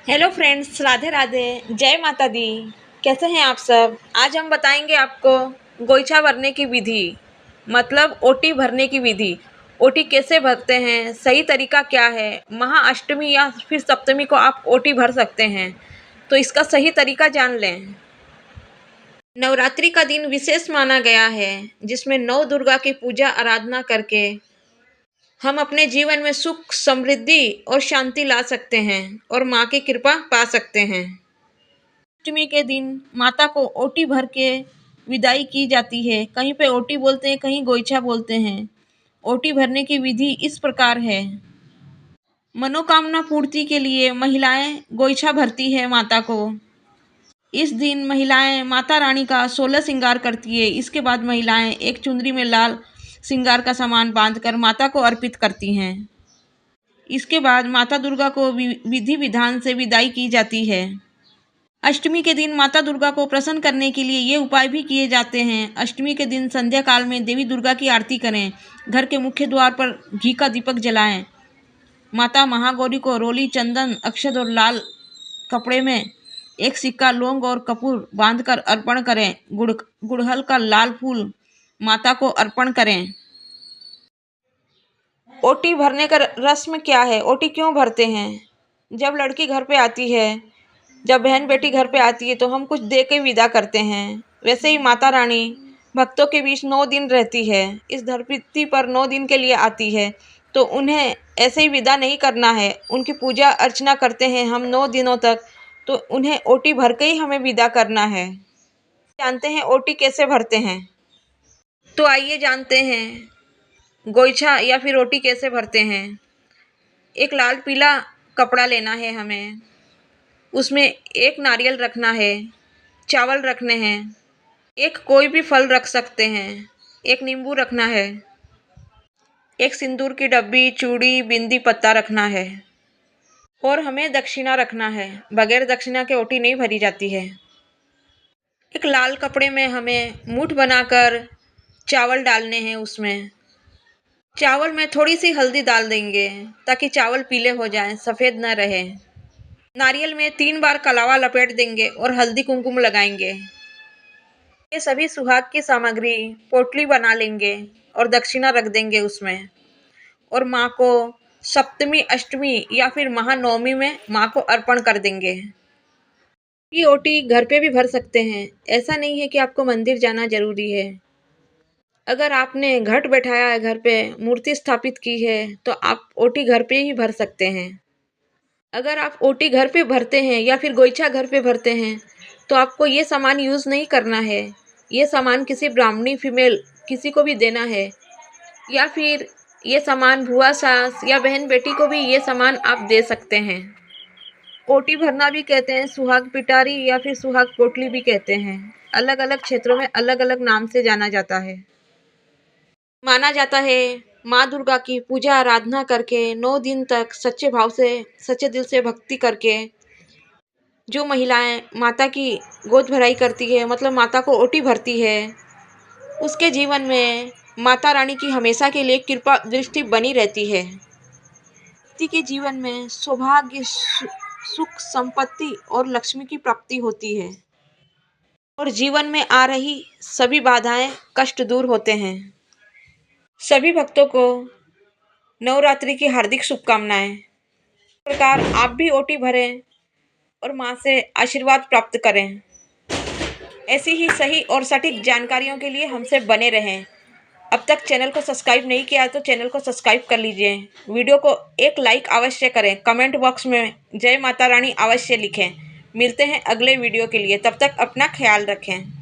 Hello friends, Radhe Radhe, जय माता दी। कैसे हैं आप सब। आज हम बताएंगे आपको गोइठा भरने की विधि, मतलब ओटी भरने की विधि। ओटी कैसे भरते हैं, सही तरीका क्या है। महाअष्टमी या फिर सप्तमी को आप ओटी भर सकते हैं, तो इसका सही तरीका जान लें। नवरात्रि का दिन विशेष माना गया है, जिसमें नौ दुर्गा की पूजा आराधना करके हम अपने जीवन में सुख, समृद्धि और शांति ला सकते हैं और माँ की कृपा पा सकते हैं। अष्टमी के दिन माता को ओटी भर के विदाई की जाती है। कहीं पे ओटी बोलते हैं, कहीं गोइठा बोलते हैं। ओटी भरने की विधि इस प्रकार है। मनोकामना पूर्ति के लिए महिलाएं गोइठा भरती है माता को। इस दिन महिलाएं माता रानी का 16 श्रृंगार करती है। इसके बाद महिलाएं एक चुनरी में लाल श्रृंगार का सामान बांधकर माता को अर्पित करती हैं। इसके बाद माता दुर्गा को विधि विधान से विदाई की जाती है। अष्टमी के दिन माता दुर्गा को प्रसन्न करने के लिए ये उपाय भी किए जाते हैं। अष्टमी के दिन संध्या काल में देवी दुर्गा की आरती करें। घर के मुख्य द्वार पर घी का दीपक जलाएं। माता महागौरी को रोली, चंदन, अक्षत और लाल कपड़े में एक सिक्का, लौंग और कपूर बांधकर अर्पण करें। गुड़हल का लाल फूल माता को अर्पण करें। ओटी भरने का रस्म क्या है, ओटी क्यों भरते हैं। जब लड़की घर पे आती है, जब बहन बेटी घर पे आती है, तो हम कुछ दे के विदा करते हैं। वैसे ही माता रानी भक्तों के बीच 9 दिन रहती है। इस धरती पर 9 दिन के लिए आती है, तो उन्हें ऐसे ही विदा नहीं करना है। उनकी पूजा अर्चना करते हैं हम 9 दिनों तक, तो उन्हें ओटी भर के ही हमें विदा करना है। जानते हैं ओटी कैसे भरते हैं, तो आइए जानते हैं गोइठा या फिर ओटी कैसे भरते हैं। एक लाल पीला कपड़ा लेना है हमें, उसमें एक नारियल रखना है, चावल रखने हैं, एक कोई भी फल रख सकते हैं, एक नींबू रखना है, एक सिंदूर की डब्बी, चूड़ी, बिंदी, पत्ता रखना है और हमें दक्षिणा रखना है। बगैर दक्षिणा के ओटी नहीं भरी जाती है। एक लाल कपड़े में हमें मूठ बनाकर चावल डालने हैं। उसमें चावल में थोड़ी सी हल्दी डाल देंगे ताकि चावल पीले हो जाएं, सफ़ेद न रहे। नारियल में 3 बार कलावा लपेट देंगे और हल्दी कुमकुम लगाएंगे। ये सभी सुहाग की सामग्री पोटली बना लेंगे और दक्षिणा रख देंगे उसमें, और माँ को सप्तमी, अष्टमी या फिर महानवमी में माँ को अर्पण कर देंगे। ये ओटी घर पे भी भर सकते हैं, ऐसा नहीं है कि आपको मंदिर जाना जरूरी है। अगर आपने घट बैठाया है, घर पे मूर्ति स्थापित की है, तो आप ओटी घर पे ही भर सकते हैं। अगर आप ओटी घर पे भरते हैं या फिर गोइठा घर पे भरते हैं, तो आपको ये सामान यूज़ नहीं करना है। ये सामान किसी ब्राह्मणी फीमेल किसी को भी देना है, या फिर ये सामान बुआ, सास या बहन बेटी को भी ये सामान आप दे सकते हैं। ओटी भरना भी कहते हैं, सुहाग पिटारी या फिर सुहाग पोटली भी कहते हैं। अलग अलग क्षेत्रों में अलग अलग नाम से जाना जाता है। माना जाता है माँ दुर्गा की पूजा आराधना करके 9 दिन तक सच्चे भाव से, सच्चे दिल से भक्ति करके जो महिलाएं माता की गोद भराई करती है, मतलब माता को ओटी भरती है, उसके जीवन में माता रानी की हमेशा के लिए कृपा दृष्टि बनी रहती है। व्यक्ति के जीवन में सौभाग्य, सुख, संपत्ति और लक्ष्मी की प्राप्ति होती है और जीवन में आ रही सभी बाधाएं, कष्ट दूर होते हैं। सभी भक्तों को नवरात्रि की हार्दिक शुभकामनाएं। इस प्रकार आप भी ओटी भरें और माँ से आशीर्वाद प्राप्त करें। ऐसी ही सही और सटीक जानकारियों के लिए हमसे बने रहें। अब तक चैनल को सब्सक्राइब नहीं किया है तो चैनल को सब्सक्राइब कर लीजिए। वीडियो को एक लाइक अवश्य करें। कमेंट बॉक्स में जय माता रानी अवश्य लिखें। मिलते हैं अगले वीडियो के लिए, तब तक अपना ख्याल रखें।